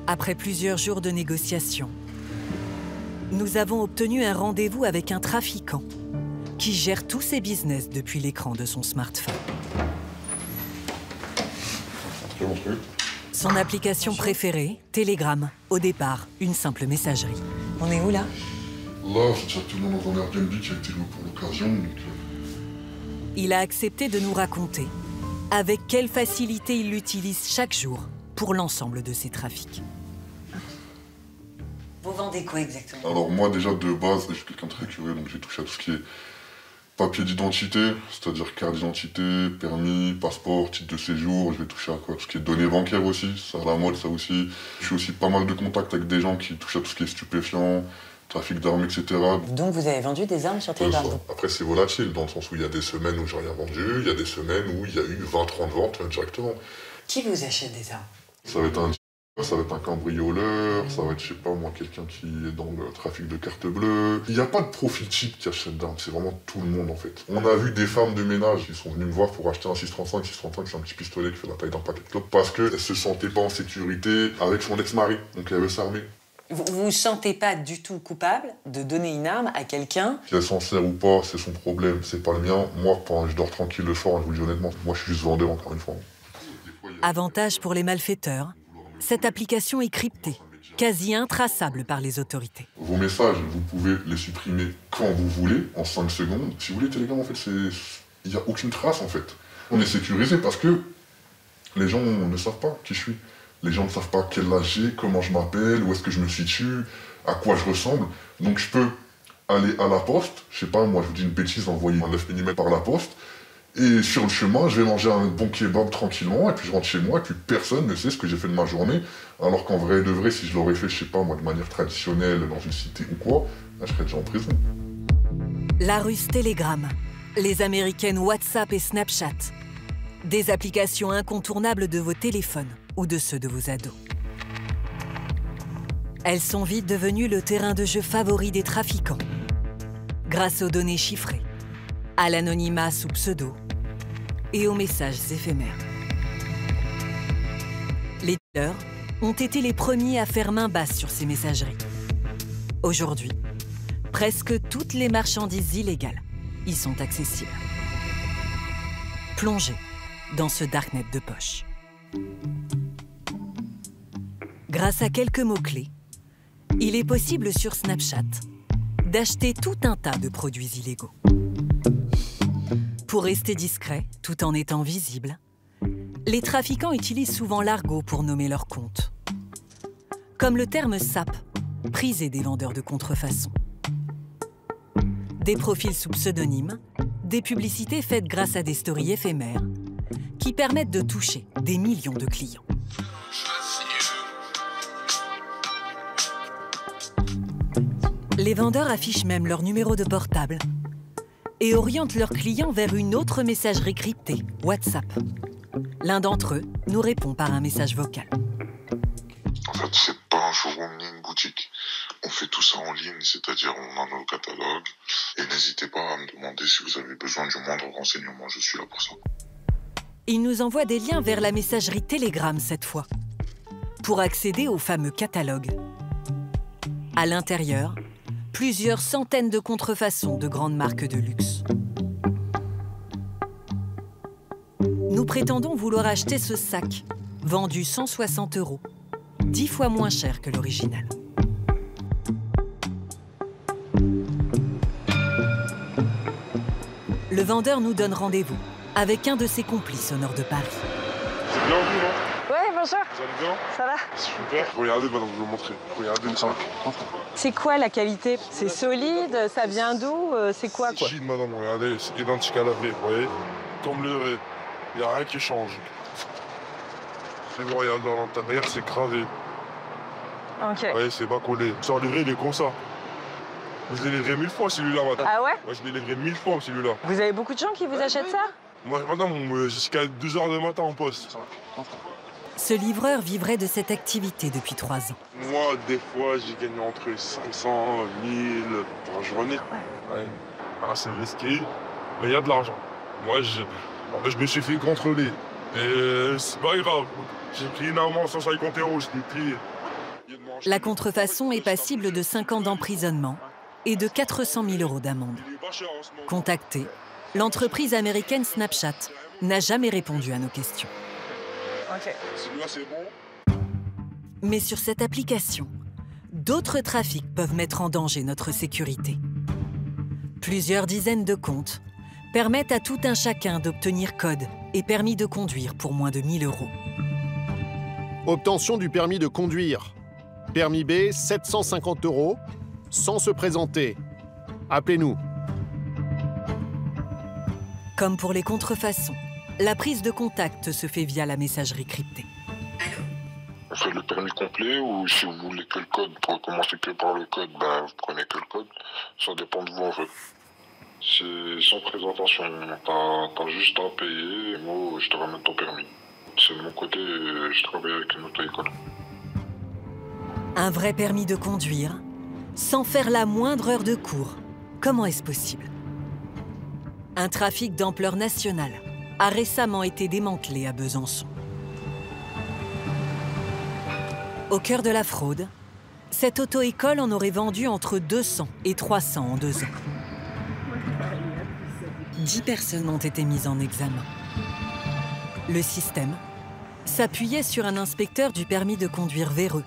Après plusieurs jours de négociations, nous avons obtenu un rendez-vous avec un trafiquant qui gère tous ses business depuis l'écran de son smartphone. Son application préférée, Telegram. Au départ, une simple messagerie. On est où là? Là, je suis actuellement dans un Airbnb qui a été loué pour l'occasion. Il a accepté de nous raconter avec quelle facilité il l'utilise chaque jour pour l'ensemble de ses trafics. Vous vendez quoi exactement? Alors moi déjà de base, je suis quelqu'un de très curieux, donc j'ai touché à tout ce qui est papier d'identité, c'est-à-dire carte d'identité, permis, passeport, titre de séjour. Je vais toucher à quoi? Tout ce qui est données bancaires aussi, ça à la mode ça aussi. Je suis aussi pas mal de contacts avec des gens qui touchent à tout ce qui est stupéfiant, trafic d'armes, etc. Donc vous avez vendu des armes sur Telegram? Après c'est volatile, dans le sens où il y a des semaines où j'ai rien vendu, il y a des semaines où il y a eu 20-30 ventes directement. Qui vous achète des armes? Ça va être un cambrioleur, ça va être, je sais pas moi, quelqu'un qui est dans le trafic de cartes bleues. Il n'y a pas de profil type qui achète d'armes, c'est vraiment tout le monde en fait. On a vu des femmes de ménage qui sont venues me voir pour acheter un 635. 635 c'est un petit pistolet qui fait la taille d'un paquet de clopes parce qu'elle se sentait pas en sécurité avec son ex-mari, donc elle veut s'armer. Vous vous sentez pas du tout coupable de donner une arme à quelqu'un? Si elle s'en sert ou pas, c'est son problème, c'est pas le mien. Moi, quand je dors tranquille le soir, je vous le dis honnêtement, moi je suis juste vendeur encore une fois. Avantage pour les malfaiteurs, cette application est cryptée, quasi intraçable par les autorités. Vos messages, vous pouvez les supprimer quand vous voulez, en 5 secondes. Si vous voulez, Telegram, en fait, il n'y a aucune trace, en fait. On est sécurisé parce que les gens ne savent pas qui je suis. Les gens ne savent pas quel âge j'ai, comment je m'appelle, où est-ce que je me situe, à quoi je ressemble. Donc je peux aller à la poste, je sais pas, moi je vous dis une bêtise, envoyer un 9 mm par la poste, et sur le chemin, je vais manger un bon kebab tranquillement, et puis je rentre chez moi, et puis personne ne sait ce que j'ai fait de ma journée, alors qu'en vrai de vrai, si je l'aurais fait, je sais pas, moi, de manière traditionnelle, dans une cité ou quoi, là, je serais déjà en prison. La ruse Telegram, les américaines WhatsApp et Snapchat, des applications incontournables de vos téléphones ou de ceux de vos ados. Elles sont vite devenues le terrain de jeu favori des trafiquants, grâce aux données chiffrées, à l'anonymat sous pseudo et aux messages éphémères. Les dealers ont été les premiers à faire main basse sur ces messageries. Aujourd'hui, presque toutes les marchandises illégales y sont accessibles. Plongez dans ce darknet de poche. Grâce à quelques mots-clés, il est possible sur Snapchat d'acheter tout un tas de produits illégaux. Pour rester discret, tout en étant visible, les trafiquants utilisent souvent l'argot pour nommer leurs comptes. Comme le terme SAP, prisé des vendeurs de contrefaçon. Des profils sous pseudonyme, des publicités faites grâce à des stories éphémères qui permettent de toucher des millions de clients. Les vendeurs affichent même leur numéro de portable et orientent leurs clients vers une autre messagerie cryptée, WhatsApp. L'un d'entre eux nous répond par un message vocal. En fait, c'est pas un showroom ni une boutique. On fait tout ça en ligne, c'est-à-dire on a nos catalogues. Et n'hésitez pas à me demander si vous avez besoin du moindre renseignement, je suis là pour ça. Il nous envoie des liens vers la messagerie Telegram cette fois, pour accéder au fameux catalogue. À l'intérieur, plusieurs centaines de contrefaçons de grandes marques de luxe. Nous prétendons vouloir acheter ce sac, vendu 160 €, 10 fois moins cher que l'original. Le vendeur nous donne rendez-vous avec un de ses complices au nord de Paris. C'est bien vous, non? Ouais, bonjour. Vous allez bien? Ça va? Super. Regardez, madame, je vais vous montrer. Regardez ça. C'est quoi la qualité? C'est solide? Ça vient d'où? C'est quoi? Ici, madame, regardez, c'est identique à la vraie, vous voyez? Comme le vrai. Il n'y a rien qui change. Si vous regardez dans l'intérieur, c'est gravé. Ok. Vous voyez, c'est pas collé. Ça, le vrai, il est comme ça. Je l'ai livré 1000 fois, celui-là, madame. Ah ouais? Moi, je l'ai livré 1000 fois, celui-là. Vous avez beaucoup de gens qui vous achètent ça? Moi, madame, jusqu'à 2 h du matin en poste. Ce livreur vivrait de cette activité depuis 3 ans. Moi, des fois, j'ai gagné entre 500, 1000 par journée. Ouais. Ah, c'est risqué, mais il y a de l'argent. Moi, je me suis fait contrôler. Et c'est pas grave. J'ai pris une amende 150 €, je l'ai pris. La contrefaçon est passible de 5 ans d'emprisonnement et de 400 000 € d'amende. Contactée, l'entreprise américaine Snapchat n'a jamais répondu à nos questions. Ok. Mais sur cette application, d'autres trafics peuvent mettre en danger notre sécurité. Plusieurs dizaines de comptes permettent à tout un chacun d'obtenir code et permis de conduire pour moins de 1 000 €. Obtention du permis de conduire. Permis B, 750 €, sans se présenter. Appelez-nous. Comme pour les contrefaçons, la prise de contact se fait via la messagerie cryptée. On fait le permis complet ou si vous voulez que le code, pour commencer que par le code, vous prenez que le code. Ça dépend de vous en fait. C'est sans présentation. T'as juste à payer et moi je te ramène ton permis. C'est de mon côté, je travaille avec une auto-école. Un vrai permis de conduire, sans faire la moindre heure de cours. Comment est-ce possible? Un trafic d'ampleur nationale a récemment été démantelé à Besançon. Au cœur de la fraude, cette auto-école en aurait vendu entre 200 et 300 en 2 ans. 10 personnes ont été mises en examen. Le système s'appuyait sur un inspecteur du permis de conduire véreux.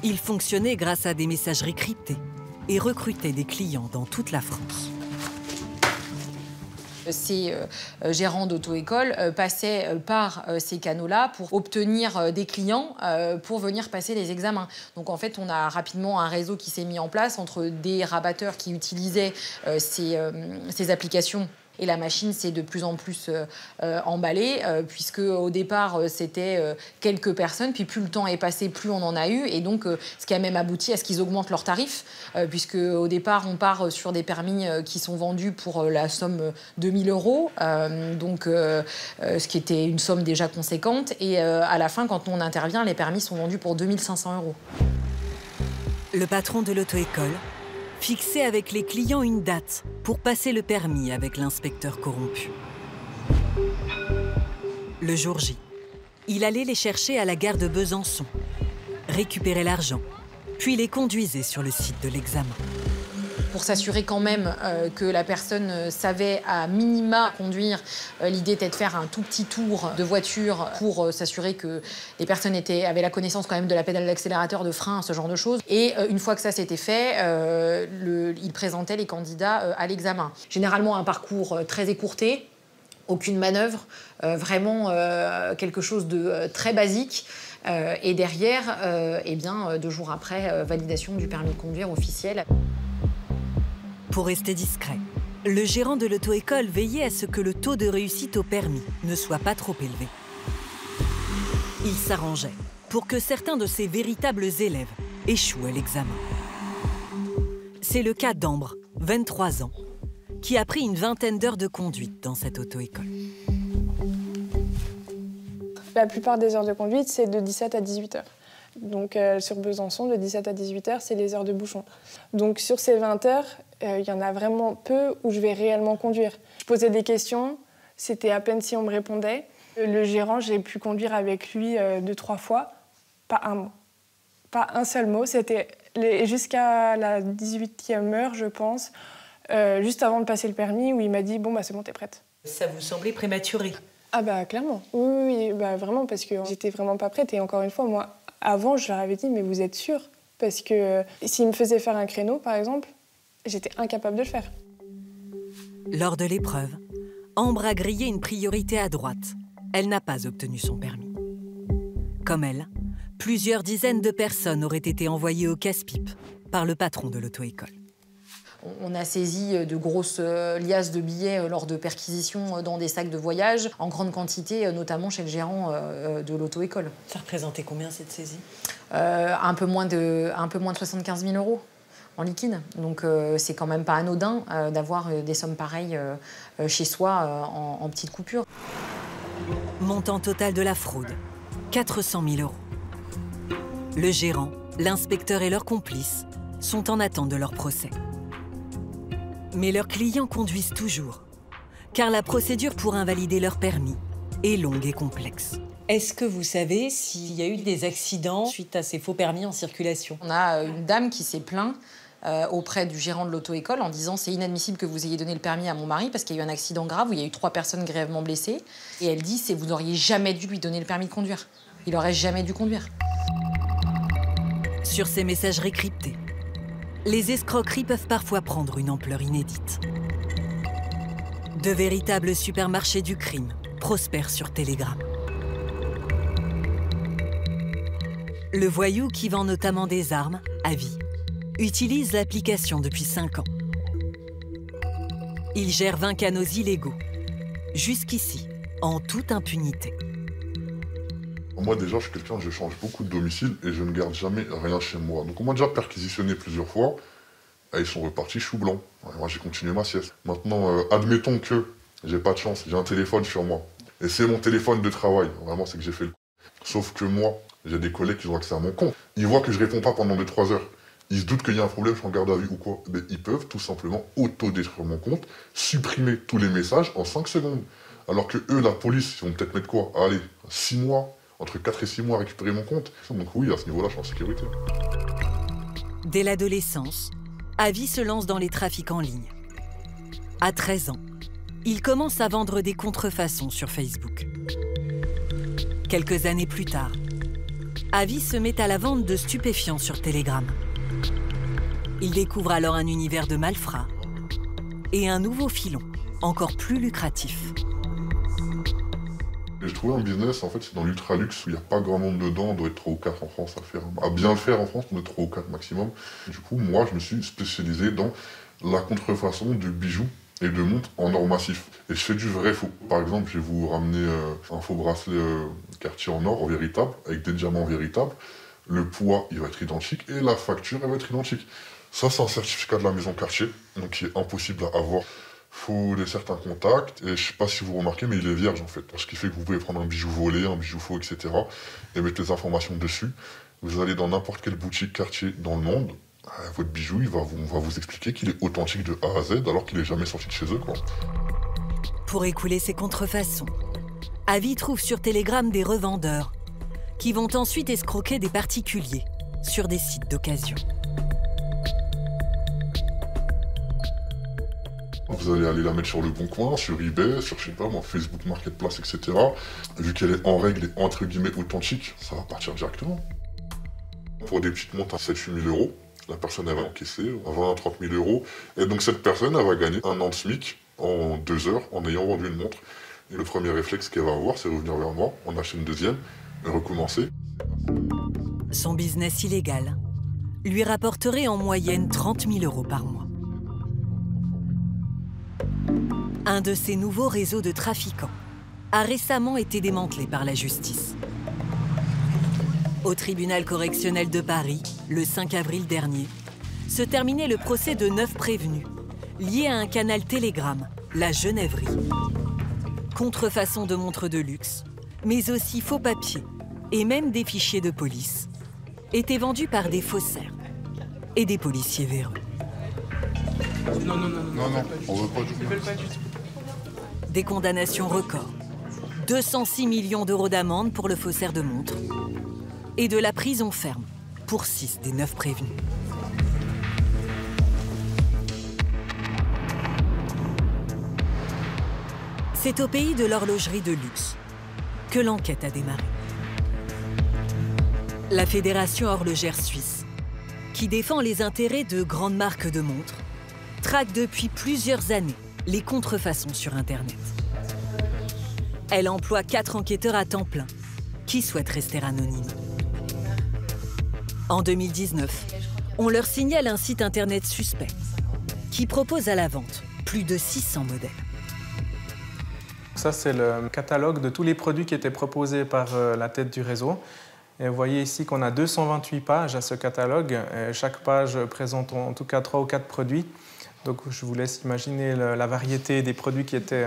Il fonctionnait grâce à des messageries cryptées et recrutait des clients dans toute la France. Ces gérants d'auto-école passaient par ces canaux-là pour obtenir des clients pour venir passer les examens. Donc en fait, on a rapidement un réseau qui s'est mis en place entre des rabatteurs qui utilisaient ces applications. Et la machine s'est de plus en plus emballée, puisque au départ, c'était quelques personnes, puis plus le temps est passé, plus on en a eu. Et donc, ce qui a même abouti à ce qu'ils augmentent leurs tarifs, puisque au départ, on part sur des permis qui sont vendus pour la somme de 1 000 €, ce qui était une somme déjà conséquente. Et à la fin, quand on intervient, les permis sont vendus pour 2 500 €. Le patron de l'auto-école fixait avec les clients une date pour passer le permis avec l'inspecteur corrompu. Le jour J, il allait les chercher à la gare de Besançon, récupérait l'argent, puis les conduisait sur le site de l'examen. Pour s'assurer quand même que la personne savait à minima conduire, l'idée était de faire un tout petit tour de voiture pour s'assurer que les personnes avaient la connaissance quand même de la pédale d'accélérateur, de frein, ce genre de choses. Et une fois que ça s'était fait, il présentait les candidats à l'examen. Généralement un parcours très écourté, aucune manœuvre, vraiment quelque chose de très basique. Et derrière, 2 jours après, validation du permis de conduire officiel. Pour rester discret, le gérant de l'auto-école veillait à ce que le taux de réussite au permis ne soit pas trop élevé. Il s'arrangeait pour que certains de ses véritables élèves échouent à l'examen. C'est le cas d'Ambre, 23 ans, qui a pris une vingtaine d'heures de conduite dans cette auto-école. La plupart des heures de conduite, c'est de 17 à 18 heures. Donc sur Besançon, de 17 à 18 heures, c'est les heures de bouchon. Donc sur ces 20 heures, il y en a vraiment peu où je vais réellement conduire. Je posais des questions, c'était à peine si on me répondait. Le gérant, j'ai pu conduire avec lui 2-3 fois, pas un mot. Pas un seul mot, c'était jusqu'à la 18e heure, je pense, juste avant de passer le permis, où il m'a dit « Bon, c'est bon, t'es prête ». Ça vous semblait prématuré? Ah clairement, oui, vraiment, parce que j'étais vraiment pas prête. Et encore une fois, moi, avant, je leur avais dit « Mais vous êtes sûrs ?» Parce que s'ils me faisaient faire un créneau, par exemple, j'étais incapable de le faire. Lors de l'épreuve, Ambre a grillé une priorité à droite. Elle n'a pas obtenu son permis. Comme elle, plusieurs dizaines de personnes auraient été envoyées au casse-pipe par le patron de l'auto-école. On a saisi de grosses liasses de billets lors de perquisitions dans des sacs de voyage, en grande quantité, notamment chez le gérant de l'auto-école. Ça représentait combien cette saisie? Un peu moins de 75 000 € en liquide. Donc c'est quand même pas anodin d'avoir des sommes pareilles chez soi en petites coupures. Montant total de la fraude, 400 000 €. Le gérant, l'inspecteur et leurs complices sont en attente de leur procès. Mais leurs clients conduisent toujours, car la procédure pour invalider leur permis est longue et complexe. Est-ce que vous savez s'il y a eu des accidents suite à ces faux permis en circulation? On a une dame qui s'est plainte auprès du gérant de l'auto-école en disant « c'est inadmissible que vous ayez donné le permis à mon mari parce qu'il y a eu un accident grave où il y a eu 3 personnes grièvement blessées. » Et elle dit « vous n'auriez jamais dû lui donner le permis de conduire. Il n'aurait jamais dû conduire. » Sur ces messageries cryptées, les escroqueries peuvent parfois prendre une ampleur inédite. De véritables supermarchés du crime prospèrent sur Telegram. Le voyou, qui vend notamment des armes, Avi, utilise l'application depuis 5 ans. Il gère 20 canaux illégaux, jusqu'ici, en toute impunité. Moi déjà, je suis quelqu'un, je change beaucoup de domicile et je ne garde jamais rien chez moi. Donc on m'a déjà perquisitionné plusieurs fois et ils sont repartis chou blanc. Moi j'ai continué ma sieste. Maintenant, admettons que j'ai pas de chance, j'ai un téléphone sur moi. Et c'est mon téléphone de travail, vraiment c'est que j'ai fait le coup. Sauf que moi, j'ai des collègues qui ont accès à mon compte. Ils voient que je réponds pas pendant 2-3 heures. Ils se doutent qu'il y a un problème, je suis en garde à vue ou quoi. Mais ils peuvent tout simplement auto-détruire mon compte, supprimer tous les messages en 5 secondes. Alors que eux, la police, ils vont peut-être mettre quoi? Allez, 6 mois, entre 4 et 6 mois à récupérer mon compte. Donc oui, à ce niveau-là, je suis en sécurité. Dès l'adolescence, Avi se lance dans les trafics en ligne. À 13 ans, il commence à vendre des contrefaçons sur Facebook. Quelques années plus tard, Avi se met à la vente de stupéfiants sur Telegram. Il découvre alors un univers de malfrats et un nouveau filon, encore plus lucratif. J'ai trouvé un business, en fait, c'est dans l'ultra-luxe, où il n'y a pas grand monde dedans, on doit être 3 ou 4 en France à faire. À bien le faire en France, on doit être 3 ou 4 maximum. Du coup, moi, je me suis spécialisé dans la contrefaçon de bijoux et de montres en or massif. Et je fais du vrai faux. Par exemple, je vais vous ramener un faux bracelet Cartier en or, véritable, avec des diamants véritables. Le poids, il va être identique, et la facture, elle va être identique. Ça, c'est un certificat de la maison Cartier, donc qui est impossible à avoir. Faut certains contacts, et je sais pas si vous remarquez, mais il est vierge en fait. Ce qui fait que vous pouvez prendre un bijou volé, un bijou faux, etc. et mettre les informations dessus. Vous allez dans n'importe quelle boutique Cartier dans le monde, votre bijou, on va vous expliquer qu'il est authentique de A à Z, alors qu'il n'est jamais sorti de chez eux, quoi. Pour écouler ces contrefaçons, Avi trouve sur Telegram des revendeurs qui vont ensuite escroquer des particuliers sur des sites d'occasion. Vous allez aller la mettre sur le bon coin, sur eBay, sur, je sais pas moi, Facebook Marketplace, etc. Vu qu'elle est en règle et entre guillemets authentique, ça va partir directement. Pour des petites montres à 7-8 000 euros, la personne elle va encaisser 20 à 30 000 euros. Et donc cette personne elle va gagner 1 an de SMIC en 2 heures en ayant vendu une montre. Et le premier réflexe qu'elle va avoir, c'est revenir vers moi, en acheter une deuxième et recommencer. Son business illégal lui rapporterait en moyenne 30 000 euros par mois. Un de ces nouveaux réseaux de trafiquants a récemment été démantelé par la justice. Au tribunal correctionnel de Paris, le 5 avril dernier, se terminait le procès de 9 prévenus, liés à un canal Telegram, la Genèverie. Contrefaçon de montres de luxe, mais aussi faux papiers et même des fichiers de police, étaient vendus par des faussaires et des policiers véreux. Non, on veut pas du tout. Des condamnations records, 206 millions d'euros d'amende pour le faussaire de montres et de la prison ferme pour 6 des 9 prévenus. C'est au pays de l'horlogerie de luxe que l'enquête a démarré. La Fédération horlogère suisse, qui défend les intérêts de grandes marques de montres, traque depuis plusieurs années les contrefaçons sur Internet. Elle emploie 4 enquêteurs à temps plein qui souhaitent rester anonymes. En 2019, on leur signale un site Internet suspect qui propose à la vente plus de 600 modèles. Ça, c'est le catalogue de tous les produits qui étaient proposés par la tête du réseau. Et vous voyez ici qu'on a 228 pages à ce catalogue. Et chaque page présente en tout cas 3 ou 4 produits. Donc je vous laisse imaginer la variété des produits qui étaient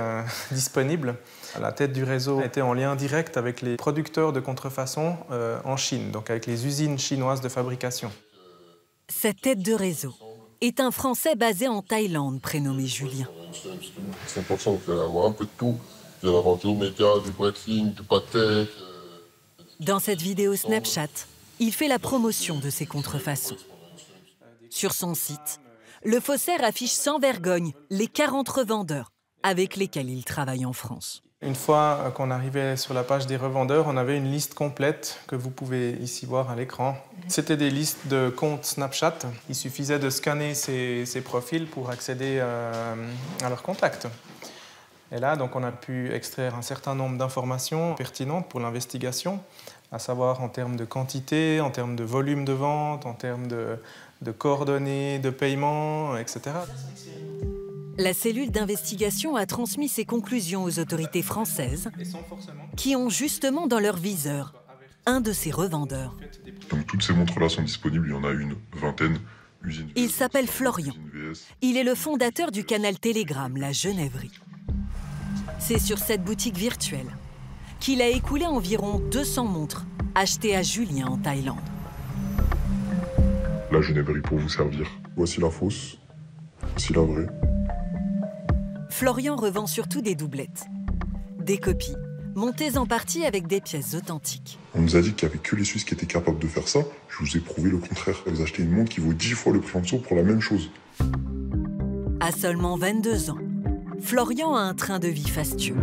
disponibles. La tête du réseau était en lien direct avec les producteurs de contrefaçon en Chine, donc avec les usines chinoises de fabrication. Cette tête de réseau est un Français basé en Thaïlande, prénommé Julien. C'est important, vous allez avoir un peu de tout. Vous allez avoir du média, du breaking, du patek, Dans cette vidéo Snapchat, il fait la promotion de ses contrefaçons. Sur son site, le faussaire affiche sans vergogne les 40 revendeurs avec lesquels il travaille en France. Une fois qu'on arrivait sur la page des revendeurs, on avait une liste complète que vous pouvez ici voir à l'écran. C'était des listes de comptes Snapchat. Il suffisait de scanner ces profils pour accéder à leurs contacts. Et là, donc, on a pu extraire un certain nombre d'informations pertinentes pour l'investigation, à savoir en termes de quantité, en termes de volume de vente, en termes de coordonnées, de paiement, etc. La cellule d'investigation a transmis ses conclusions aux autorités françaises qui ont justement dans leur viseur un de ces revendeurs. Donc toutes ces montres-là sont disponibles, il y en a une vingtaine. Il s'appelle Florian. Il est le fondateur du canal Telegram, la Genèverie. C'est sur cette boutique virtuelle qu'il a écoulé environ 200 montres achetées à Julien en Thaïlande. La Genèverie pour vous servir. Voici la fausse, voici la vraie. Florian revend surtout des doublettes, des copies, montées en partie avec des pièces authentiques. On nous a dit qu'il n'y avait que les Suisses qui étaient capables de faire ça. Je vous ai prouvé le contraire. Vous achetez une montre qui vaut 10 fois le prix en dessous pour la même chose. À seulement 22 ans, Florian a un train de vie fastueux.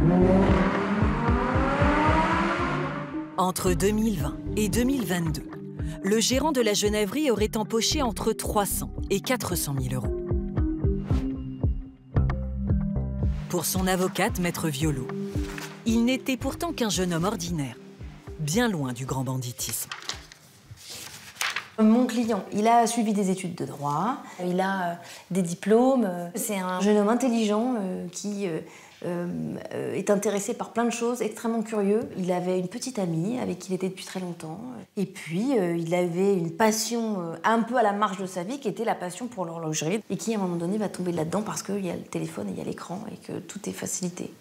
Entre 2020 et 2022, le gérant de la Genèverie aurait empoché entre 300 et 400 000 €. Pour son avocate, Maître Violo, il n'était pourtant qu'un jeune homme ordinaire, bien loin du grand banditisme. Mon client, il a suivi des études de droit, il a des diplômes. C'est un jeune homme intelligent qui est intéressé par plein de choses, extrêmement curieux. Il avait une petite amie avec qui il était depuis très longtemps. Et puis, il avait une passion un peu à la marge de sa vie, qui était la passion pour l'horlogerie. Et qui, à un moment donné, va tomber là-dedans parce qu'il y a le téléphone et il y a l'écran et que tout est facilité.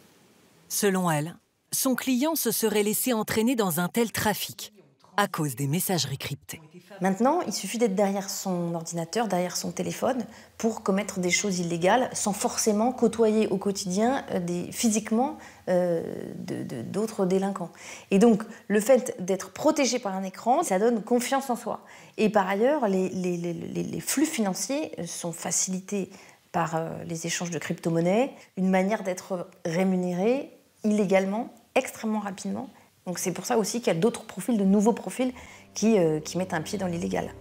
Selon elle, son client se serait laissé entraîner dans un tel trafic à cause des messageries cryptées. Maintenant, il suffit d'être derrière son ordinateur, derrière son téléphone, pour commettre des choses illégales, sans forcément côtoyer au quotidien physiquement d'autres délinquants. Et donc, le fait d'être protégé par un écran, ça donne confiance en soi. Et par ailleurs, les flux financiers sont facilités par les échanges de crypto-monnaies, une manière d'être rémunéré illégalement, extrêmement rapidement. Donc c'est pour ça aussi qu'il y a d'autres profils, de nouveaux profils qui mettent un pied dans l'illégal.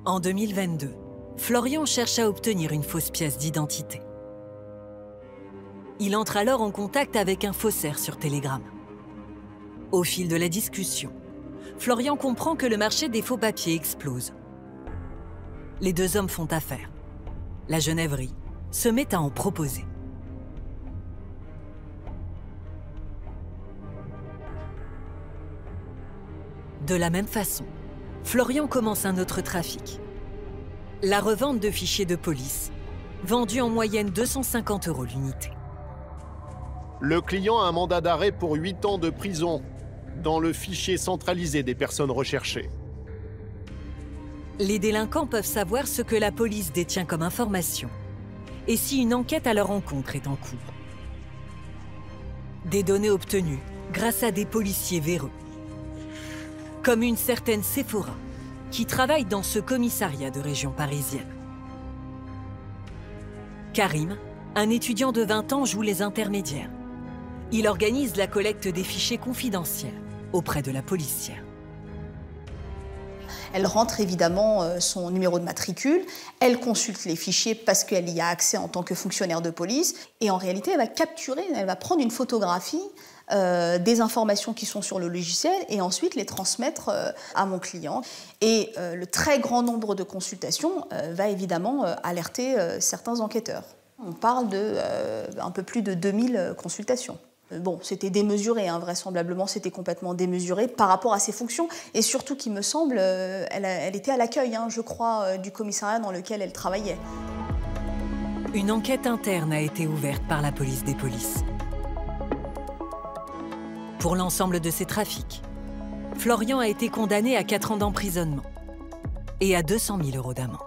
En 2022, Florian cherche à obtenir une fausse pièce d'identité. Il entre alors en contact avec un faussaire sur Telegram. Au fil de la discussion, Florian comprend que le marché des faux papiers explose. Les deux hommes font affaire. La Genèverie se met à en proposer. De la même façon, Florian commence un autre trafic. La revente de fichiers de police, vendus en moyenne 250 € l'unité. Le client a un mandat d'arrêt pour 8 ans de prison dans le fichier centralisé des personnes recherchées. Les délinquants peuvent savoir ce que la police détient comme information et si une enquête à leur encontre est en cours. Des données obtenues grâce à des policiers véreux, comme une certaine Sephora, qui travaille dans ce commissariat de région parisienne. Karim, un étudiant de 20 ans, joue les intermédiaires. Il organise la collecte des fichiers confidentiels auprès de la policière. Elle rentre évidemment son numéro de matricule, elle consulte les fichiers parce qu'elle y a accès en tant que fonctionnaire de police, et en réalité, elle va capturer, elle va prendre une photographie des informations qui sont sur le logiciel et ensuite les transmettre à mon client. Et le très grand nombre de consultations va évidemment alerter certains enquêteurs. On parle de un peu plus de 2000 consultations. Bon, c'était démesuré, hein, vraisemblablement c'était complètement démesuré par rapport à ses fonctions et surtout qu'il me semble, elle était à l'accueil, hein, je crois, du commissariat dans lequel elle travaillait. Une enquête interne a été ouverte par la police des polices. Pour l'ensemble de ces trafics, Florian a été condamné à 4 ans d'emprisonnement et à 200 000 € d'amende.